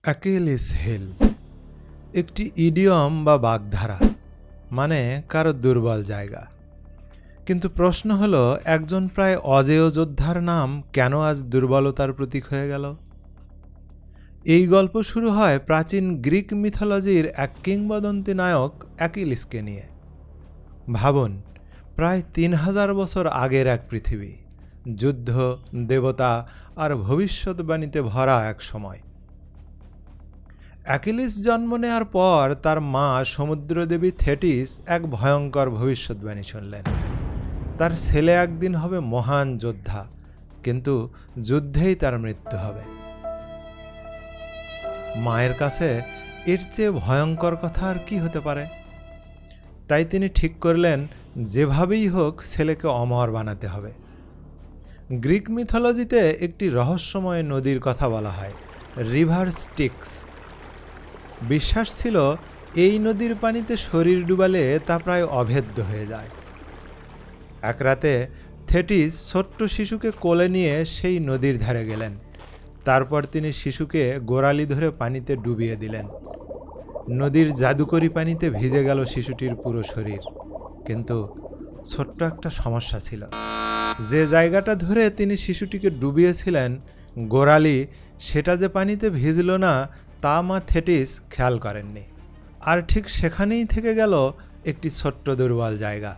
Achilles hill একটি idiom বা বাগধারা, মানে কারো দুর্বল জায়গা। কিন্তু প্রশ্ন হলো, একজন প্রায় অজেয় যোদ্ধার নাম কেন আজ দুর্বলতার প্রতীক হয়ে গেল? এই গল্প শুরু হয় প্রাচীন গ্রিক মিথোলজির এক কিংবদন্তি নায়ক অ্যাকিলিসকে নিয়ে। ভাবুন, প্রায় ৩,০০০ বছর আগের এক পৃথিবী, যুদ্ধ, দেবতা আর ভবিষ্যৎবাণীতে ভরা এক সময়। অ্যাকিলিস জন্ম নেওয়ার পর তার মা সমুদ্রদেবী থেটিস এক ভয়ঙ্কর ভবিষ্যৎবাণী শুনলেন। তার ছেলে একদিন হবে মহান যোদ্ধা, কিন্তু যুদ্ধেই তার মৃত্যু হবে। মায়ের কাছে এর চেয়ে ভয়ঙ্কর কথা আর কি হতে পারে? তাই তিনি ঠিক করলেন, যেভাবেই হোক ছেলেকে অমর বানাতে হবে। গ্রিক মিথোলজিতে একটি রহস্যময় নদীর কথা বলা হয়, রিভার স্টিক্স। বিশ্বাস ছিল এই নদীর পানিতে শরীর ডুবালে তা প্রায় অভেদ্য হয়ে যায়। এক রাতে থেটিস ছোট্ট শিশুকে কোলে নিয়ে সেই নদীর ধারে গেলেন। তারপর তিনি শিশুকে গোড়ালি ধরে পানিতে ডুবিয়ে দিলেন। নদীর জাদুকরি পানিতে ভিজে গেল শিশুটির পুরো শরীর। কিন্তু ছোট্ট একটা সমস্যা ছিল। যে জায়গাটা ধরে তিনি শিশুটিকে ডুবিয়েছিলেন, গোড়ালি, সেটা যে পানিতে ভিজল না তা মা থেটিস খেয়াল করেননি। আর ঠিক সেখানেই থেকে গেল একটি ছোট্ট দুর্বল জায়গা।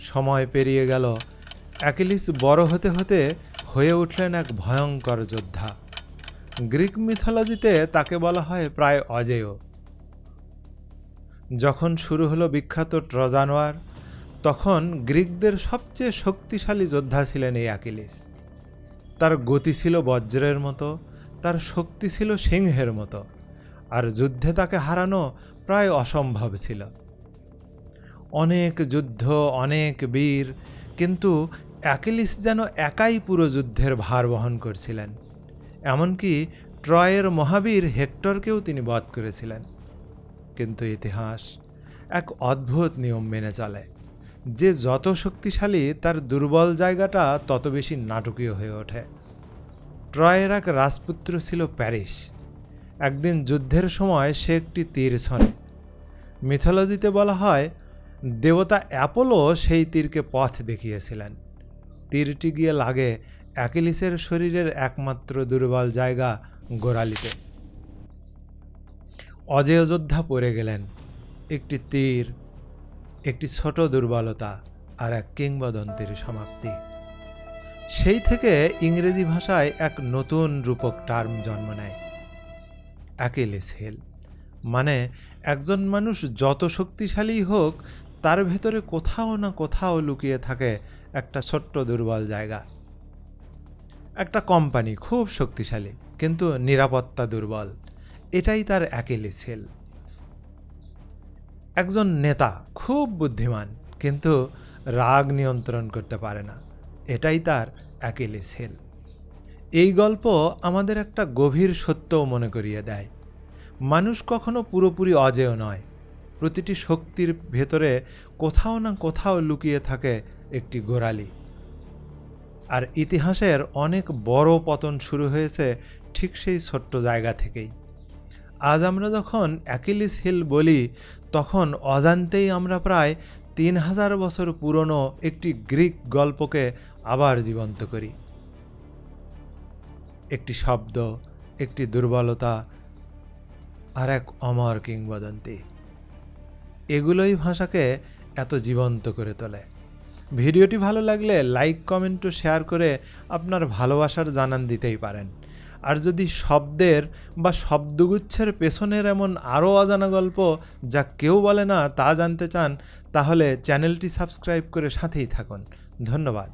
সময় পেরিয়ে গেল। অ্যাকিলিস বড় হতে হতে হয়ে উঠলেন এক ভয়ঙ্কর যোদ্ধা। গ্রিক মিথোলজিতে তাকে বলা হয় প্রায় অজেয়। যখন শুরু হলো বিখ্যাত ট্রজান ওয়ার, তখন গ্রিকদের সবচেয়ে শক্তিশালী যোদ্ধা ছিলেন এই অ্যাকিলিস। তার গতি ছিল বজ্রের মতো, তার শক্তি ছিল সিংহের মতো, আর যুদ্ধে তাকে হারানো প্রায় অসম্ভব ছিল। অনেক যুদ্ধ, অনেক বীর, কিন্তু অ্যাকিলিস যেন একাই পুরো যুদ্ধের ভার বহন করছিলেন। এমনকি ট্রয়ের মহাবীর হেক্টরকেও তিনি বধ করেছিলেন। কিন্তু ইতিহাস এক অদ্ভুত নিয়ম মেনে চলে, যে যত শক্তিশালী তার দুর্বল জায়গাটা তত বেশি নাটকীয় হয়ে ওঠে। ট্রয়ের এক রাজপুত্র ছিল প্যারিস। একদিন যুদ্ধের সময় সে একটি তীর ছোঁড়ে। মিথোলজিতে বলা হয় দেবতা অ্যাপোলো সেই তীরকে পথ দেখিয়েছিলেন। তীরটি গিয়ে লাগে অ্যাকিলিসের শরীরের একমাত্র দুর্বল জায়গা, গোড়ালিতে। অজেয় যোদ্ধা পড়ে গেলেন। একটি তীর, একটি ছোট দুর্বলতা, আর এক কিংবদন্তির সমাপ্তি। সেই থেকে ইংরেজি ভাষায় এক নতুন রূপক টার্ম জন্ম নেয়, অ্যাকিলিস হিল। মানে একজন মানুষ যত শক্তিশালী হোক, তার ভেতরে কোথাও না কোথাও লুকিয়ে থাকে একটা ছোট্ট দুর্বল জায়গা। একটা কোম্পানি খুব শক্তিশালী, কিন্তু নিরাপত্তা দুর্বল, এটাই তার অ্যাকিলিস হিল। একজন নেতা খুব বুদ্ধিমান, কিন্তু রাগ নিয়ন্ত্রণ করতে পারে না, এটাই তার অ্যাকিলিস হিল। এই গল্প আমাদের একটা গভীর সত্যও মনে করিয়ে দেয়, মানুষ কখনো পুরোপুরি অজেয় নয়। প্রতিটি শক্তির ভেতরে কোথাও না কোথাও লুকিয়ে থাকে একটি গোড়ালি। আর ইতিহাসের অনেক বড় পতন শুরু হয়েছে ঠিক সেই ছোট্ট জায়গা থেকেই। আজ আমরা যখন অ্যাকিলিস হিল বলি, তখন অজান্তেই আমরা প্রায় ৩,০০০ বছর পুরনো একটি গ্রিক গল্পকে আবার জীবন্ত করি। একটি শব্দ, একটি দুর্বলতা, আর এক অমর কিংবদন্তি, এগুলোই ভাষাকে এত জীবন্ত করে তোলে। ভিডিওটি ভালো লাগলে লাইক, কমেন্ট ও শেয়ার করে আপনার ভালোবাসার জানান দিতেই পারেন। আর যদি শব্দের বা শব্দগুচ্ছের পেছনের এমন আরও অজানা গল্প যা কেউ বলে না তা জানতে চান, তাহলে চ্যানেলটি সাবস্ক্রাইব করে সাথেই থাকুন। ধন্যবাদ।